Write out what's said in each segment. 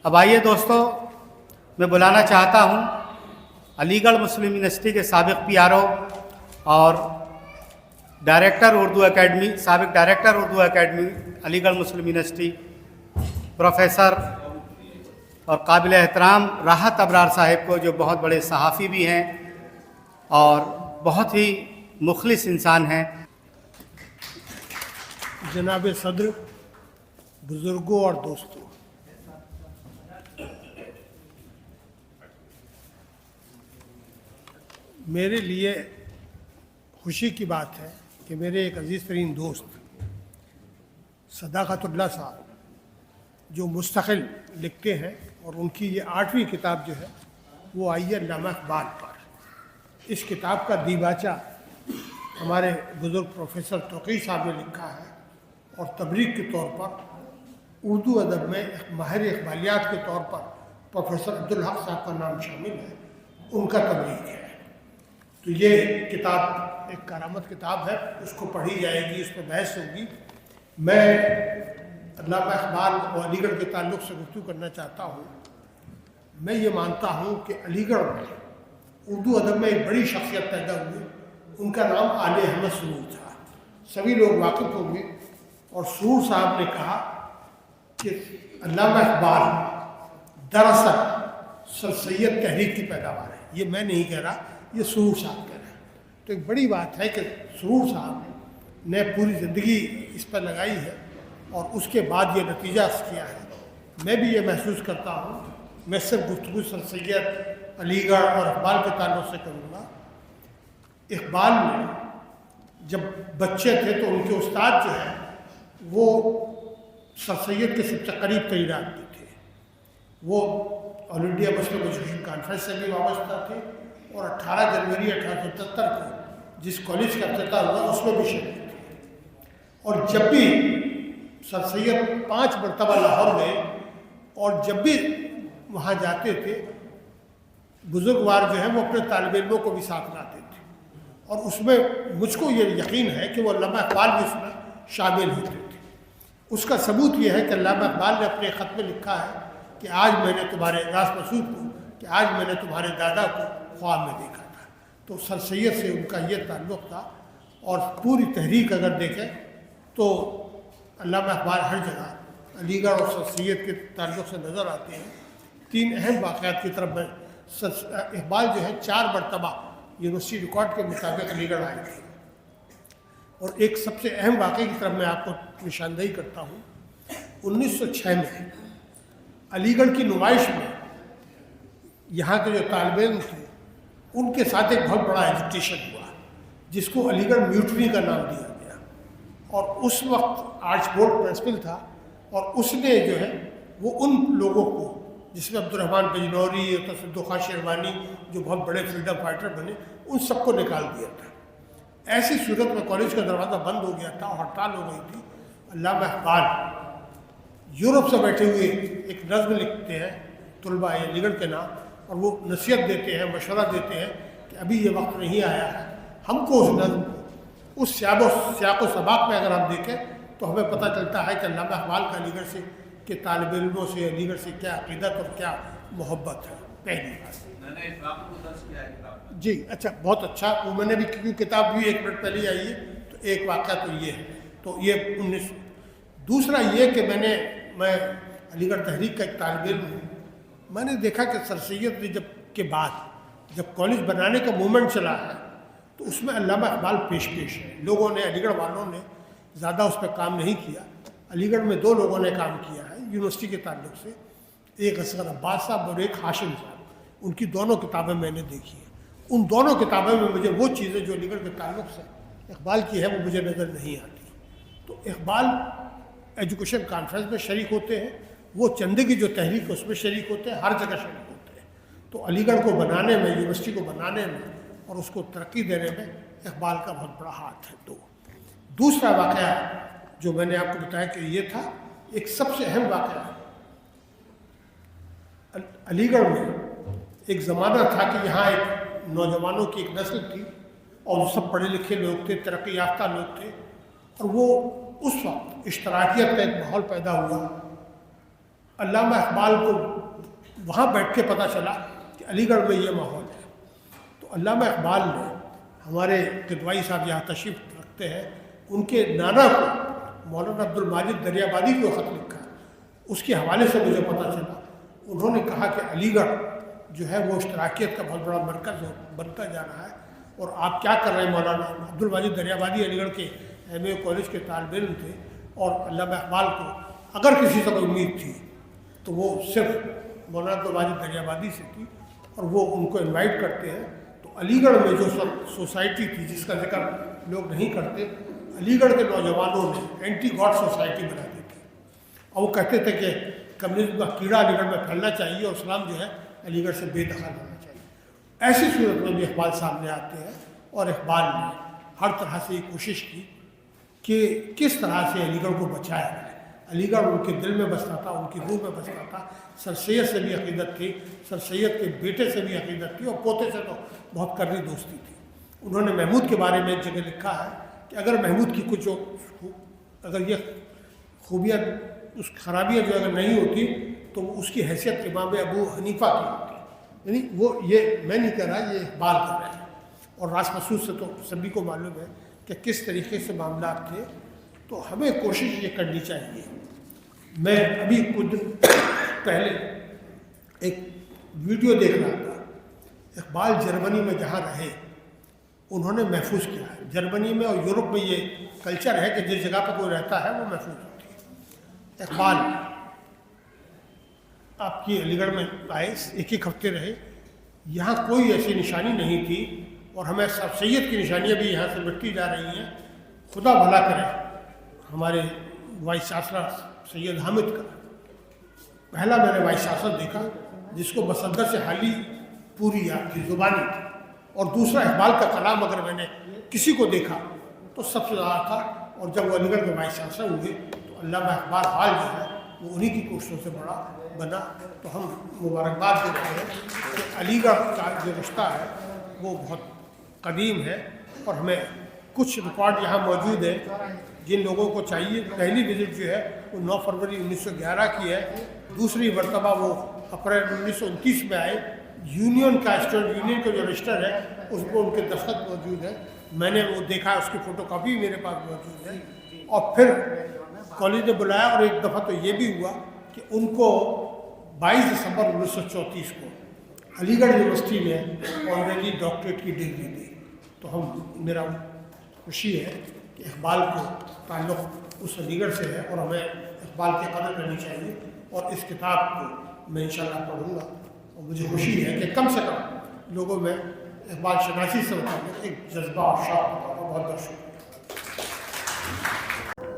اب آئیے دوستو، میں بلانا چاہتا ہوں علی گڑھ مسلم یونیورسٹی کے سابق پی آر او اور سابق ڈائریکٹر اردو اکیڈمی علی گڑھ مسلم یونیورسٹی پروفیسر اور قابل احترام راحت ابرار صاحب کو، جو بہت بڑے صحافی بھی ہیں اور بہت ہی مخلص انسان ہیں۔ جناب صدر، بزرگوں اور دوستوں، میرے لیے خوشی کی بات ہے کہ میرے ایک عزیز ترین دوست صداقت اللہ صاحب جو مستقل لکھتے ہیں، اور ان کی یہ 8ویں کتاب جو ہے وہ آئی ہے علامہ اقبال پر۔ اس کتاب کا دیباچہ ہمارے بزرگ پروفیسر توقیر صاحب نے لکھا ہے، اور تبریک کے طور پر اردو ادب میں ایک ماہر اقبالیات کے طور پر پروفیسر عبدالحق صاحب کا نام شامل ہے، ان کا تبریک ہے۔ تو یہ کتاب ایک کرامت کتاب ہے، اس کو پڑھی جائے گی، اس پہ بحث ہوگی۔ میں علامہ اقبال اور علی گڑھ کے تعلق سے گفتگو کرنا چاہتا ہوں۔ میں یہ مانتا ہوں کہ علی گڑھ میں اردو ادب میں ایک بڑی شخصیت پیدا ہوئی، ان کا نام آل احمد سرور تھا، سبھی لوگ واقف ہوں گے۔ اور سرور صاحب نے کہا کہ علامہ اقبال دراصل سر سید تحریک کی پیداوار ہے۔ یہ میں نہیں کہہ رہا، یہ سرور صاحب کہہ رہے ہیں۔ تو ایک بڑی بات ہے کہ سرور صاحب نے پوری زندگی اس پر لگائی ہے اور اس کے بعد یہ نتیجہ کیا ہے۔ میں بھی یہ محسوس کرتا ہوں، میں صرف گفتگو سر سید علی گڑھ اور اقبال کے تعلق سے کروں گا۔ اقبال نے جب بچے تھے تو ان کے استاد جو ہے وہ سر سید کے سب سے قریب ترین آدمی تھے۔ وہ آل انڈیا مسلم ایجوکیشن کانفرنس سے بھی وابستہ تھے، اور 18 جنوری 1877 کو جس کالج کا افتتاح ہوا اس میں بھی شریک تھے۔ اور جب بھی سر سید 5 مرتبہ لاہور گئے، اور جب بھی وہاں جاتے تھے، بزرگوار جو ہیں وہ اپنے طالب علموں کو بھی ساتھ لاتے تھے، اور اس میں مجھ کو یہ یقین ہے کہ وہ علامہ اقبال بھی اس میں شامل ہوتے تھے۔ اس کا ثبوت یہ ہے کہ علامہ اقبال نے اپنے خط میں لکھا ہے کہ آج میں نے تمہارے راس مسعود کو، کہ آج میں نے تمہارے دادا کو خواب میں دیکھا تھا۔ تو سر سید سے ان کا یہ تعلق تھا، اور پوری تحریک اگر دیکھیں تو علامہ اقبال ہر جگہ علی گڑھ اور سر سید کے تعلق سے نظر آتے ہیں۔ 3 اہم واقعات کی طرف میں اقبال جو ہے 4 مرتبہ یونیورسٹی ریکارڈ کے مطابق علی گڑھ آئے تھے، اور ایک سب سے اہم واقعے کی طرف میں آپ کو نشاندہی کرتا ہوں۔ 1906 میں علی گڑھ کی نمائش میں یہاں کے جو طالب علم تھے ان کے ساتھ ایک بہت بڑا ایجیٹیشن ہوا، جس کو علی گڑھ میوٹنی کا نام دیا گیا۔ اور اس وقت آرچ بورڈ پرنسپل تھا، اور اس نے جو ہے وہ ان لوگوں کو، جس میں عبدالرحمن بجنوری اور تصدق خان شیروانی جو بہت بڑے فریڈم فائٹر بنے، ان سب کو نکال دیا تھا۔ ایسی صورت میں کالج کا دروازہ بند ہو گیا تھا اور ہڑتال ہو گئی تھی۔ علامہ اقبال یورپ سے بیٹھے ہوئے ایک نظم لکھتے ہیں طلباء علی گڑھ کے نام، اور وہ نصیحت دیتے ہیں، مشورہ دیتے ہیں کہ ابھی یہ وقت نہیں آیا ہے، ہم کو اس نظم کو اس سیاق و سباق میں اگر ہم دیکھیں تو ہمیں پتہ چلتا ہے کہ علامہ اقبال کا علی گڑھ سے کے طالب علموں سے، علی گڑھ سے کیا عقیدت اور کیا محبت ہے۔ پہلی بات جی اچھا، بہت اچھا، وہ میں نے بھی، کیونکہ کتاب بھی 1 منٹ پہلے آئی ہے، تو ایک واقعہ تو یہ ہے۔ تو یہ 1900۔ دوسرا یہ کہ میں علی گڑھ تحریک کا ایک طالب علم ہوں۔ میں نے دیکھا کہ سر سید نے جب کالج بنانے کا موومنٹ چلا ہے تو اس میں علامہ اقبال پیش ہے۔ لوگوں نے، علی گڑھ والوں نے زیادہ اس پہ کام نہیں کیا۔ علی گڑھ میں 2 لوگوں نے کام کیا ہے یونیورسٹی کے تعلق سے، ایک اصغر عباس صاحب اور ایک ہاشم صاحب۔ ان کی دونوں کتابیں میں نے دیکھی ہیں۔ ان دونوں کتابوں میں مجھے وہ چیزیں جو علی گڑھ کے تعلق سے اقبال کی ہے وہ مجھے نظر نہیں آتی۔ تو اقبال ایجوکیشن کانفرنس میں شریک ہوتے ہیں، وہ چندے کی جو تحریک ہے اس میں شریک ہوتے ہیں، ہر جگہ شریک ہوتے ہیں۔ تو علی گڑھ کو بنانے میں، یونیورسٹی کو بنانے میں اور اس کو ترقی دینے میں اقبال کا بہت بڑا ہاتھ ہے۔ دوسرا واقعہ جو میں نے آپ کو بتایا کہ یہ تھا، ایک سب سے اہم واقعہ علی گڑھ میں ایک زمانہ تھا کہ یہاں ایک نوجوانوں کی ایک نسل تھی، اور وہ سب پڑھے لکھے لوگ تھے، ترقی یافتہ لوگ تھے، اور وہ اس وقت اشتراکیت کا ایک ماحول پیدا ہوا۔ علامہ اقبال کو وہاں بیٹھ کے پتہ چلا کہ علی گڑھ میں یہ ماحول ہے۔ تو علامہ اقبال نے ہمارے قدوائی صاحب یہاں تشریف رکھتے ہیں، ان کے نانا کو مولانا عبد الماجد دریابادی کو خط لکھا، اس کے حوالے سے مجھے پتہ چلا۔ انہوں نے کہا کہ علی گڑھ جو ہے وہ اشتراکیت کا بہت بڑا مرکز بنتا جا رہا ہے، اور آپ کیا کر رہے ہیں؟ مولانا عبد الماجد دریابادی علی گڑھ کے ایم اے کالج کے طالب علم تھے، اور علامہ اقبال کو اگر کسی سے کوئی امید تھی تو وہ صرف مولانا عبد الماجد دریابادی سے تھی، اور وہ ان کو انوائٹ کرتے ہیں۔ تو علی گڑھ میں جو سوسائٹی تھی جس کا ذکر لوگ نہیں کرتے، علی گڑھ کے نوجوانوں نے اینٹی گاڈ سوسائٹی بنا دی تھی، اور وہ کہتے تھے کہ کمیونزم کا کیڑا علی گڑھ میں پھیلنا چاہیے اور اسلام جو ہے علی گڑھ سے بے دخل ہونا چاہیے۔ ایسی صورت میں بھی اقبال سامنے آتے ہیں، اور اقبال نے ہر طرح سے یہ کوشش کی کہ کس طرح سے علی گڑھ کو بچایا جائے۔ علی گڑھ ان کے دل میں بستا تھا، ان کی روح میں بستا تھا۔ سر سید سے بھی عقیدت تھی، سر سید کے بیٹے سے بھی عقیدت تھی، اور پوتے سے تو بہت قریبی دوستی تھی۔ انہوں نے محمود کے بارے میں ایک جگہ لکھا ہے کہ اگر محمود کی کچھ اگر یہ خوبیاں، اس خرابیاں جو اگر نہیں ہوتی تو اس کی حیثیت امام ابو حنیفہ کی ہوتی۔ یعنی وہ، یہ میں نہیں کہہ رہا، یہ اقبال کہہ رہے ہیں، اور راس محسوس سے تو سبھی کو معلوم ہے کہ کس طریقے سے معاملات تھے۔ تو ہمیں کوشش یہ کرنی چاہیے۔ میں ابھی کچھ دن پہلے ایک ویڈیو دیکھ رہا تھا، اقبال جرمنی میں جہاں رہے انہوں نے محفوظ کیا ہے۔ جرمنی میں اور یورپ میں یہ کلچر ہے کہ جس جگہ پر کوئی رہتا ہے وہ محفوظ ہوتی ہے۔ اقبال آپ کی علی گڑھ میں آئے، ایک ہفتے رہے، یہاں کوئی ایسی نشانی نہیں تھی، اور ہمیں سر سید کی نشانیاں بھی یہاں سے مٹتی جا رہی ہیں۔ خدا بھلا کرے ہمارے وائس چانسلر سید حامد کا۔ پہلا میں نے وائس چانسلر دیکھا جس کو مصدر سے حالی پوری یاد تھی، زبانی تھی، اور دوسرا اقبال کا کلام اگر میں نے کسی کو دیکھا تو سب سے زیادہ تھا۔ اور جب وہ علی گڑھ کے وائس چانسلر ہوئے تو علامہ اقبال حال جو ہے وہ انہی کی کوششوں سے بڑا بنا۔ تو ہم مبارکباد دیتے ہیں کہ علی گڑھ کا جو رشتہ ہے وہ بہت قدیم ہے، اور ہمیں کچھ ریکارڈ یہاں موجود ہیں جن لوگوں کو چاہیے۔ پہلی وزٹ جو ہے وہ 9 فروری 1911 کی ہے، دوسری مرتبہ وہ اپریل 1929 میں آئے۔ یونین کا اسٹوڈنٹ یونین کا جو رجسٹر ہے اس کو ان کے دستخط موجود ہے، میں نے وہ دیکھا، اس کی فوٹو کاپی میرے پاس موجود ہے۔ اور پھر کالج نے بلایا، اور ایک دفعہ تو یہ بھی ہوا کہ ان کو 22 دسمبر 1934 کو علی گڑھ یونیورسٹی میں آنریری ڈاکٹریٹ کی ڈگری دی۔ تو میرا خوشی ہے کہ اقبال کو تعلق اس علی گڑھ سے ہے، اور ہمیں اقبال کی قدر کرنی چاہیے، اور اس کتاب کو میں انشاءاللہ پڑھوں گا، اور مجھے خوشی ہے کہ کم سے کم لوگوں میں اقبال شناسی سے متعلق ایک جذبہ اور شوق ہوگا۔ بہت بہت شکریہ۔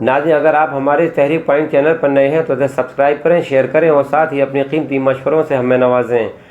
ناظرین، اگر آپ ہمارے تحریک پوائنٹ چینل پر نئے ہیں تو اسے سبسکرائب کریں، شیئر کریں، اور ساتھ ہی اپنی قیمتی مشوروں سے ہمیں نوازیں۔